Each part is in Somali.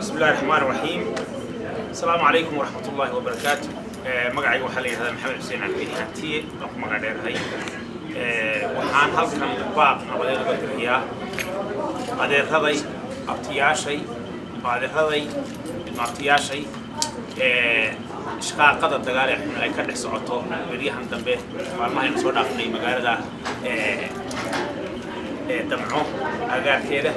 بسم الله الرحمن الرحيم. السلام عليكم ورحمة الله وبركاته. مقعي وحلي هذا محمد حسين عبيدي هاتي رقم مقعدير هاي وحان هالكم باق نبدأ بدريا هذا هذي أبتياشي هذا هذي المبتياشي شقاق قدر دقالي إحنا أي كده سعطه بريهم دمبه والله ينصور أخني مقالة دمعه أجار كده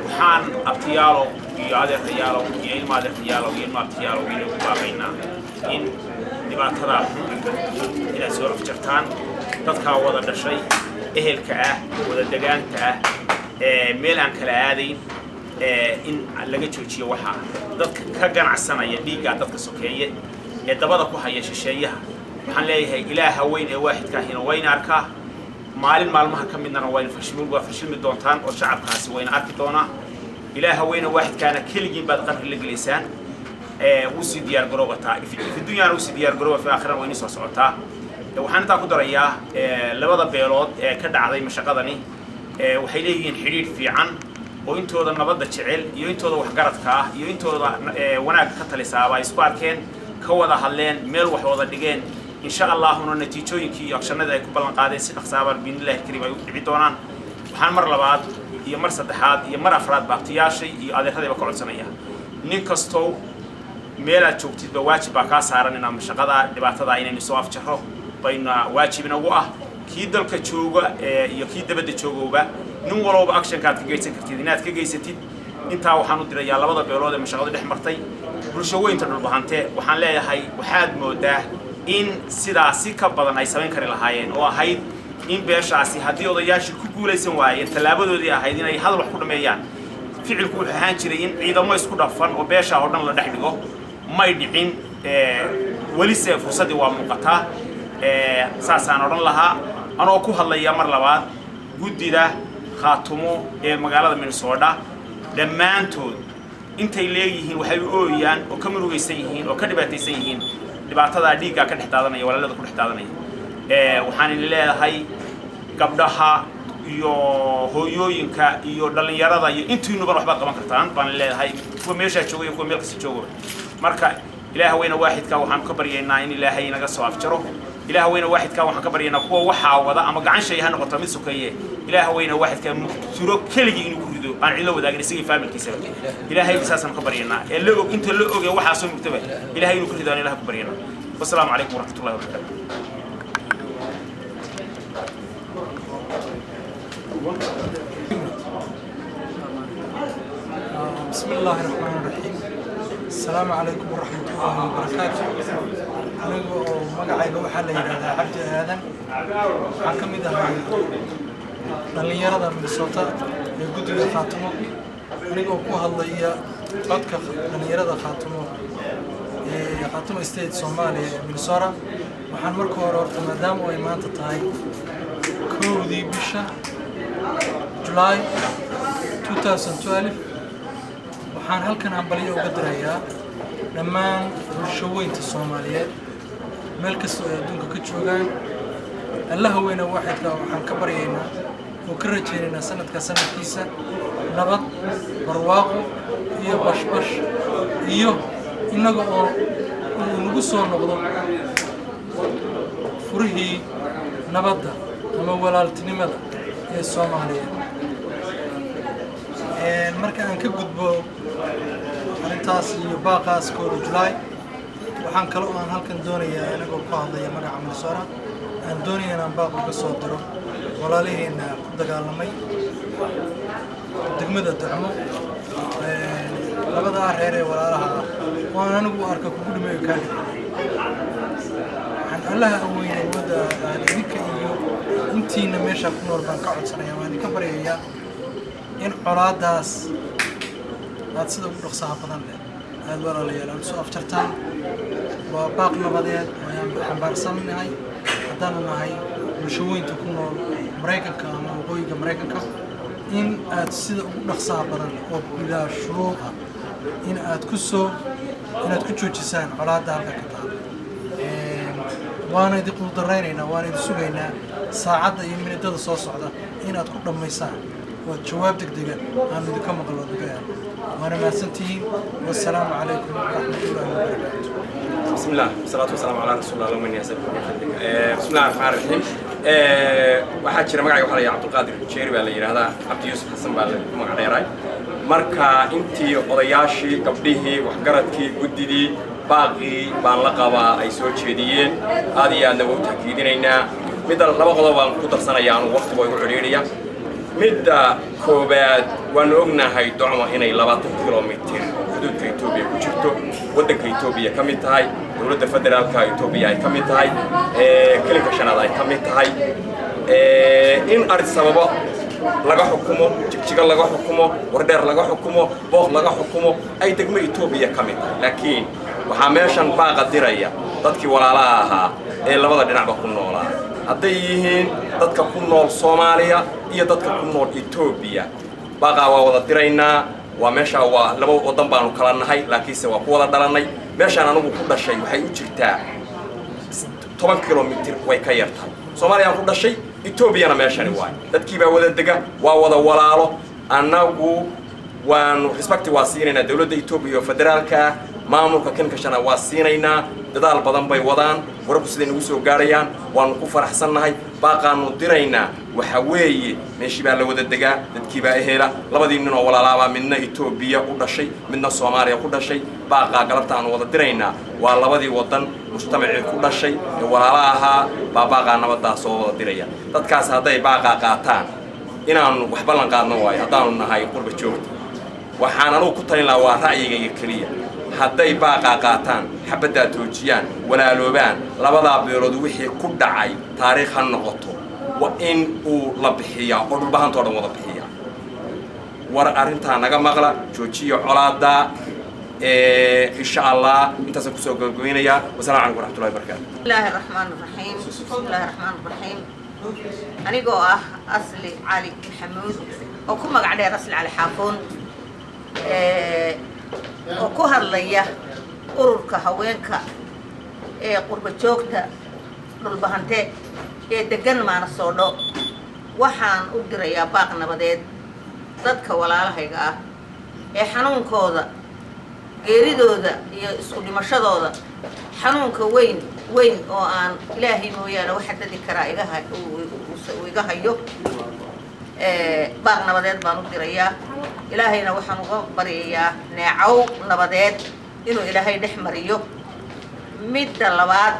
وحان أبتيالو يعادر خيالو يعلم هذا خيالو يعلم أبتيالو يعلم باقينا إن نبات ترى إلى سورف جرتان تذكر وضع الشيء إهل كأه وذا دجان كأه ميلان كلاهذه إن لقيت شيء وحى ذك كجن على السنة يدي قاعد ذك سكية يتبادر كوحية شيء وحن ليه إله وين واحد كهين وين أركه مال ما كم من وين فشل من دونتان وشعب خاص وين أركتونا إله وين واحد كان كل جيب بعد قرن اللسان وسي ديار جروبتا في الدنيا وسي ديار جروبا في آخر وين صوصوتا وحنا تأخذ رأيه لبض بيلود كده عظيم مشقدني وحيلين حرير في عن وإنتوا ذا نبض الشعل يوينتوا ذا وحجرتك يوينتوا ذا وناك قتل سابا يسباركين كوذا حلين ميل وحوذا دجين إن شاء الله هون النتيجة يكي أكشن ذا يكون بالقادة سنخ سابر بين الله الكريم يعيدونان وحن مر لبعض يمر صدحات يمر أفراد باقتياشي هذا هذا بقول سنية نيكستو ميلا تشوفتي بواجب بكاس عارنا مشقدا دبعت ذا إني سواف شهر بين واجبنا وقه كيدل كتشوجا يكيد بدي تشوجا نورو بأكشن كات كجيس كتير كجيستي أنت وحنود دريا لبض بيولود مشقدا دحمرتي برشوين تدور بهانته وحن لا هاي وحد موده إن سراسي كبدنا يسوين كري لهاين وهاي إن بيشاسي هدي وضياش كقولة سواي التلابد ودي هايدين أي هذا الحكومة ميان فعل كل هانشرين إذا ما يسكت أفن وبيشا هردنا لدحدقه ما يدعين ولسه فرصة ومقطع ساسان هردنا لها أنا أكو هلا يمر لبعض جودي ده خاتمه مقالة من السوداء لما أنتوا أنت اللي وحيويان وكملوا يسيهين وكذبات يسيهين دبعت هذا ديكا كان حتادنا ولا لا تكون حتادنا وحان الله هاي قبلها يو ينكا يو دلني يرادا أنتوا إنه بروح بقى ما كرتان بان الله هاي هو ميشة شوي هو ميلك شوي مركا إله وين واحد كا وحن كبرينا إن الله هاي نجس وافجره إله وين واحد كا وحن كبرينا هو وحى وضع أما قعن شيء هنقطة من سكية إله وين واحد كا سرق كل جي إنه كردو عن علو ذاك نسيج فاهم الكيسة إله هاي أساسا كبرينا اللي أنت اللي وحى أصلا مكتوب إله هاي نكردو إله كبرينا والسلام عليكم ورحمة الله وبركاته. بسم الله الرحمن الرحيم. السلام عليكم ورحمة الله وبركاته. أنا مقعي بوحة ليلة عبد آدم حكم إذا هاي يرضى من السلطة يقول لي خاتمه أنا أقوى الله قدك يرضى خاتمه استيت سومالي من سورة وحن مركو رورت مدام وإيمان تطاي كودي بشا جولاي 2012 waxaan halkan ambaliyo uga dirayaa dhammaan bulshooyinka Soomaaliyeed meel kasta oo adduunka ka joogaan Allah weena waxaadka waxaan ka baryaynaa oo ka rajaynaynaa sanadkiisa nabad barwaaqo iyo bashbash iyo inaga oo nagu soo noqdo furihii nabadda ama walaaltinimada ee Soomaaliyeed marka aan ka gudbo arintaas iyo baaqaas kooda July waxaan kale oo aan halkan doonayaa inagoo ku hadlaya magaca Minnesota aan doonayaa inaan baaq uga soo diro walaalihiina ku dagaalamay degmada Dacmo labada reer ee walaalaha waan anigu arka ku dhimay ka waxaan Allah weynay wada idinka iyo intiina meesha ku nool baan ka codsanayaa waan ka baryayaa إن عراداس هذا سيد أبو رخصها بدن له هذا ولا ليه لأن سو أفترتان وباقنا بديت ويام حمبار سامنا هاي هذانا هاي مشوين تكونوا مريكا كام وقوي كمريكا كام إن هذا سيد أبو رخصها بدن له وبلا شروط إن هذا كسو إن هذا كتشو جسان عرادا هذا كتاب وأنا يدخل درينا وأنا يدسوقنا ساعات يمين الدرس صعدة إن هذا كله ما يسان وجواب دقيقة أنا ذكر مقالة دقيقة وأنا ما سنتين والسلام عليكم ورحمة الله وبركاته. بسم الله والصلاة والسلام على رسول الله اللهم إني أسألك بسم الله الرحمن الرحيم waxaa jira magacayga waxa la yiraahdaa Cabdulqaadir Jeeri baa la yiraahdaa Cabdi Yuusuf Xasan baa la magacdheeray marka intii odayaashii gabdhihii waxgaradkii gudidii baaqii baan la qabaa ay soo jeediyeen aad iyo aadna u takiidinaynaa midda laba qodob baan ku darsanayaa anu waqti way u xiriiriya midda koobaad waan ognahay docmo inay 20 kilomitir xuduudka Itoobiya ku jirto waddanka Itoobiya ka mid tahay dawladda federaalka Itoobiya ay ka mid tahay kelinka shanaad ay ka mid tahay in arid sababo laga xukumo jigjiga laga xukumo wardheer laga xukumo booq laga xukumo ay degmo Itoobiya ka mid tahay laakiin waxaa meeshan baaqa diraya dadkii walaalaha ahaa ee labada dhinacba ku noolaa hadday yihiin dadka ku nool Soomaaliya iyo dadka ku nool Itoobiya baaqa waa wada diraynaa waa meesha waa laba wadan baanu kala nahay laakiinse waa ku wada dhalanay meeshan anigu ku dhashay waxay u jirtaa 10 kilomitir way ka yartahay Soomaaliya ku dhashay Itoobiyana meeshani waay dadkii baa wada dega waa wada walaalo anagu waanu respect waa siinayna dawladda Itoobiya oo federaalka maamulka kelinka shanaad waa siinayna dadaal badan bay wadaan warku sidii nagu soo gaarayaan waanu ku faraxsanahay baaqaanu diraynaa waxa weeye meeshii baa la wada degaa dadkii baa ehela labadii nin oo walaalaaba midna Itoobiya u dhashay midna Soomaaliya ku dhashay baaqa galabta aanu wada diraynaa waa labadii wadan mujtamacii ku dhashay ee walaalaha baaqa nabadda soo wada diraya dadkaas haday baaqa qaataan inaanu wax ballan qaadno waay hadaanu nahay qurba joogta waxaan anu ku talin lahaa waa ra'yigayga kaliya hadday baaqa qaataan xabadda toojiyaan walaaloobaan labada beelood wixii ku dhacay taariikh han noqoto wa in uu la bixiyaa oo dhulbahantoo dhan wada bixiyaa war arinta naga maqla joojiyo colaada insha Allah intaas ku soo gabagabeynaya wassalaamu calaykum warahmatullahi wabarakatuh bismillahir rahmanir rahim bismillahir rahmanir rahim anigoo ah Asli Cali Maxamuud oo ku magac dheer Asli Cali Xaafoon oo ku hadlaya ururka haweenka ee qurba joogta dhulbahante ee degan Maanasoodho waxaan u dirayaa baaq nabadeed dadka walaalahayga ah ee xanuunkooda geeridooda iyo isku dhimashadooda xanuunka weyn oo aan Ilaahay mooyaane waxa dadi kara iga hayo baaq nabadeed baan u dirayaa ilaahayna waxaan uga baryayaa neecow nabadeed inuu Ilaahay dhex mariyo midda labaad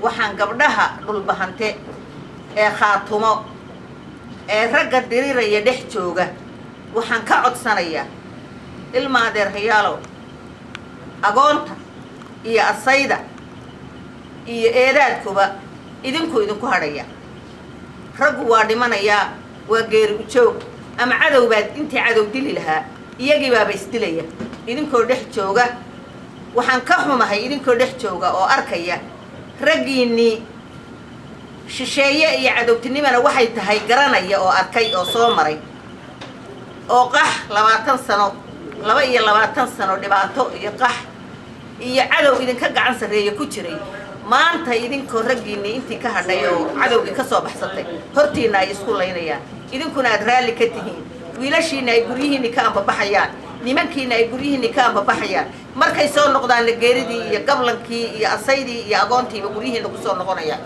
waxaan gabdhaha dhulbahante ee khaatumo ee ragga diriraya dhex jooga waxaan ka codsanayaa ilma adeer hayaalo agoonta iyo asayda iyo eedaadkuba idinku hadhaya raggu waa dhimanayaa waa geeri u joog ama cadow baad intii cadow dili lahaa iyagii baaba isdilaya idinkoo dhex jooga waxaan ka xumahay idinkoo dhex jooga oo arkaya raggiinii shisheeye iyo cadowtinimana waxay tahay garanaya oo arkay oo soo maray oo qax 20 sano 22 sano dhibaato iyo qax iyo cadow idinka gacan sareeyo ku jiray maanta idinkoo raggiinii intii ka hadhay oo cadowgii ka soo baxsatay hortiina ay isku laynayaan idinkuna aad raalli ka tihiin wiilashiina ay guryihiinni ka ambabaxayaan nimankiina ay guryihiinni ka ambabaxayaan markay soo noqdaan geeridii iyo gablankii iyo asaydii iyo agoontiiba guryihiinna ku soo noqonayaan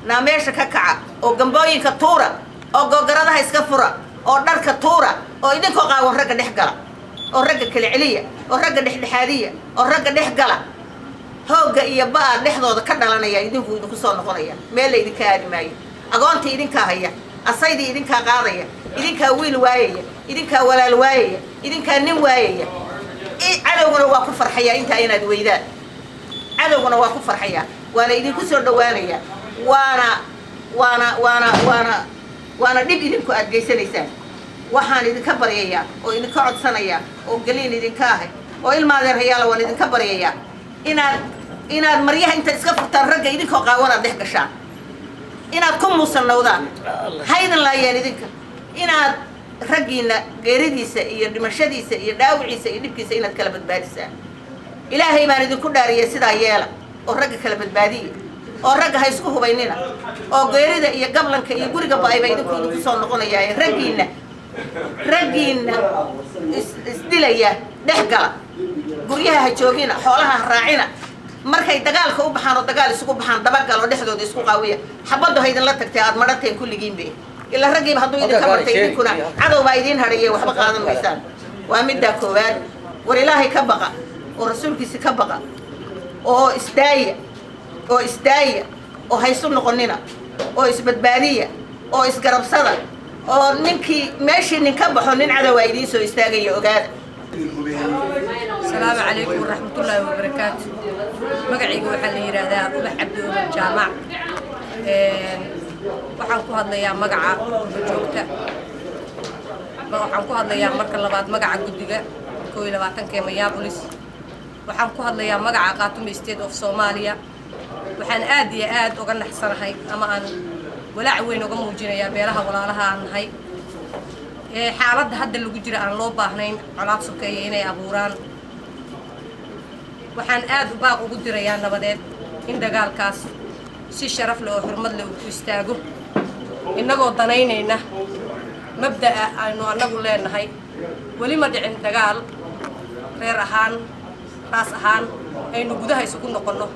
naa meesha ka kaca oo gambooyinka tuura oo gogaradaha iska fura oo dharka tuura oo idinkoo qaawan ragga dhex gala oo ragga kala celiya oo ragga dhexdhexaadiya oo ragga dhex gala hooga iyo baa dhexdooda ka dhalanaya idinku soo noqonaya meel la idinka aadi maayo agoontii idinka haya asaydii idinka qaadaya idinka wiil waayaya idinka walaal waayaya idinka nin waayaya cadowguna waa ku farxaya inta inaad weydaan cadowguna waa ku farxaya waana idinku soo dhawaanaya waana dhib idinku aad geysanaysaan waxaan idinka baryayaa oo idinka codsanayaa oo galiin idinka ahay oo ilma adeer hayaala waan idinka baryayaa inaad maryaha inta iska furtaan ragga idinkoo qaawanaad dhex gashaan inaad ku muusanowdaan haydan laayeen idinka inaad raggiina geeridiisa iyo dhimashadiisa iyo dhaawiciisa iyo dhibkiisa inaad kala badbaadisaan ilaahay baan idinku dhaariyay sidaa yeela oo ragga kala badbaadiya oo ragga ha isku hubaynina oo geerida iyo gablanka iyo guriga ba'ayba idinku soo noqonayaa raggiina raggiina isdilaya dhexgala guryaha ha joogina xoolaha ha raacina markay dagaalka u baxaan oo dagaal isugu baxaan dabagalo dhexdooda isku qaawiya xabaddu haydin la tagtay aad madhateen kulligiinbe ilaa raggiiba hadduu idinka martay idinkuna cadow baa idiin hadhaye waxba qaadan maysaan waa middaa koowaad war ilaahay ka baqa oo rasuulkiisi ka baqa oo isdaaya oo haysu noqonina oo isbadbaadiya oo isgarabsada oo ninkii meeshii nin ka baxo nin cadowaa idiin soo istaagaya ogaada. السلام عليكم ورحمة الله وبركاته. مقعي وحال يرادا أبح عبد الجامع. waxaan ku hadlayaa magaca joogta waxaan ku hadlayaa marka labaad magaca guddiga 22 Minneapolis waxaan ku hadlayaa magaca Khartoum State of Somalia waxaan aad iyo aad uga naxsanahay ama aan walaac weyn uga muujinayaa beelaha walaalaha aan nahay xaaladda hadda lagu jira aan loo baahnayn colaad sokeeye inay abuuraan waxaan aad u baaq ugu dirayaa nabadeed in dagaalkaas si sharaf leh oo xurmad leh u istaago inagoo danaynayna mabda'a aynu anagu leenahay weli ma dhicin dagaal reer ahaan raas ahaan aynu gudaha isugu noqonno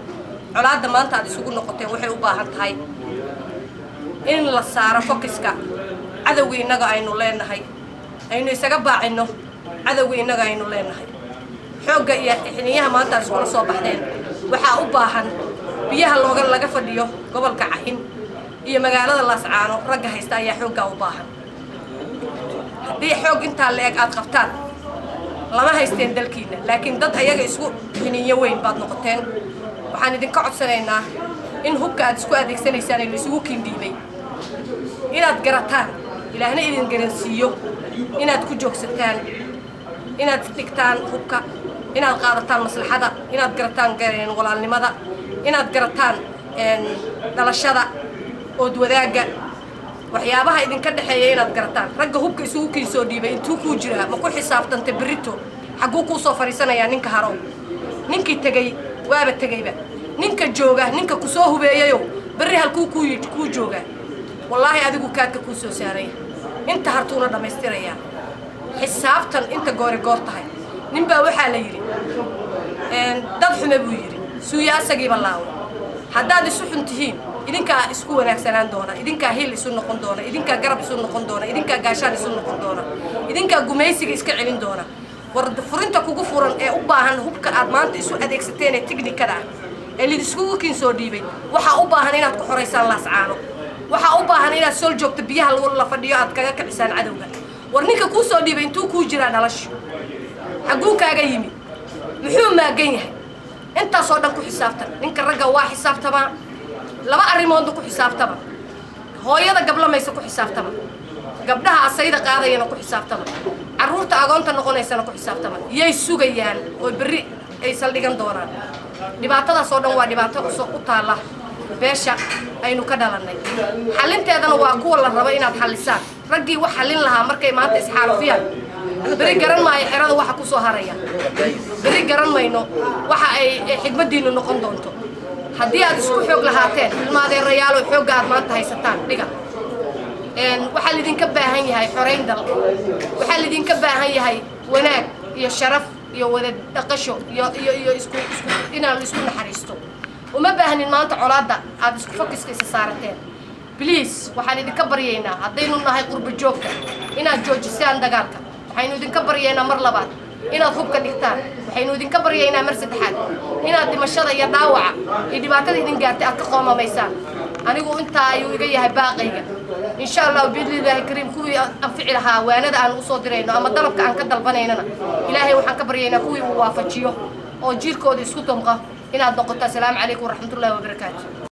colaadda maanta aad isugu noqoteen waxay u baahan tahay in la saaro fokiska cadowga innaga aynu leenahay aynu isaga baacinno cadowga innaga aynu leenahay xoogga iyo xiniyaha maanta aad iskula soo baxdeen waxaa u baahan biyaha laga fadhiyo gobolka Cahin iyo magaalada Laascaano ragga haysta ayaa xoogga u baahan haddii xoog intaa leeg aad qabtaan lama haysteen dalkiina laakiin dad ayaga isku xiniyo weyn baad noqoteen waxaan idinka codsanaynaa in hubka aad isku adeegsanaysaan ee isugu kindhiibay inaad garataan ilaahna idin garansiiyo inaad ku joogsataan inaad dhigtaan hubka inaad qaadataan maslaxada inaad garataan walaalnimada inaad garataan dhalashada ood wadaaga waxyaabaha idinka dhaxeeya inaad garataan ragga hubka isugu kiisoo dhiibay intuu ku jira ma ku xisaabtanta berito xaguu ku soo fariisanaya ninka harow ninkii tagay waaba tagayba ninka jooga ninka ku soo hubeeyayo berri halkuu ku jooga wallahi adigu kaadka ku soo saaray inta hartuuna dhameystiraya xisaabtan inta goor tahay ninba waxa la yiri dad xume buu yiri suuya asagiiba laawo haddaad isu xuntihiin idinkaa isku wanaagsanaan doona idinkaa hil isu noqon doona idinkaa garab isu noqon doona idinkaa gaashaan isu noqon doona idinkaa gumaysiga iska celin doona war furinta kugu furan ee u baahan hubka aad maanta isu adeegsateen ee tiknikada ee lidiskugu kiin soo dhiibay waxaa u baahan inaad ku xoreysaan Laascaano waxaa u baahan inaad soo joogto biyaha la fadhiyo aad kaga kicisaan cadowga war ninka ku soo dhiibay intuu ku jira dhalasho xaguu kaaga yimi muxuu maagan yahay intaas oo dhan ku xisaabtan ninka ragga waa xisaabtama laba arrimood ku xisaabtama hooyada gablamaysa ku xisaabtama gabdhaha asayda qaadayna ku xisaabtama caruurta agoonta noqonaysana ku xisaabtama yay sugayaan oo berri ay saldhigan doonaan dhibaatadaas oo dhan waa dhibaato u taala beesha aynu ka dhalanay xalinteedana waa kuwa la rabo inaad xalisaan raggii wax xalin lahaa markay maanta isxaalufiyaan beri garan maayo xerada waxa ku soo haraya beri garan mayno waxa ay xigmadiinu noqon doonto haddii aad isku xoog lahaateen ilmaadeerayaal oo xoogga aad maanta haysataan dhiga waxaa lidinka baahan yahay xoreyn dal waxaa lidinka baahan yahay wanaag iyo sharaf iyo wada dhaqasho iyo isku inaan isku naxariisto uma baahnin maanta colaadda aad isku fokiska isa saarateen please waxaan idinka baryaynaa haddaynu nahay qurba joogta inaad joojisaan dagaalka waxaynu idinka baryaynaa mar labaad inaad hubka dhigtaan waxaynu idinka baryaynaa mar saddexaad inaad dhimashada iyo dhaawaca iyo dhibaatada idin gaartay aad ka qoomamaysaan anigu intaa ayuu iga yahay baaqayga insha Allah biidnillaahi kariim kuwii anfici lahaa waanada aan u soo dirayno ama dalabka aan ka dalbanaynana ilaahay waxaan ka baryaynaa kuwii uu waafajiyo oo jiirkooda isku damqa inaad noqoto. Assalaamu calaykum waraxmatullaahi wabarakaatuh.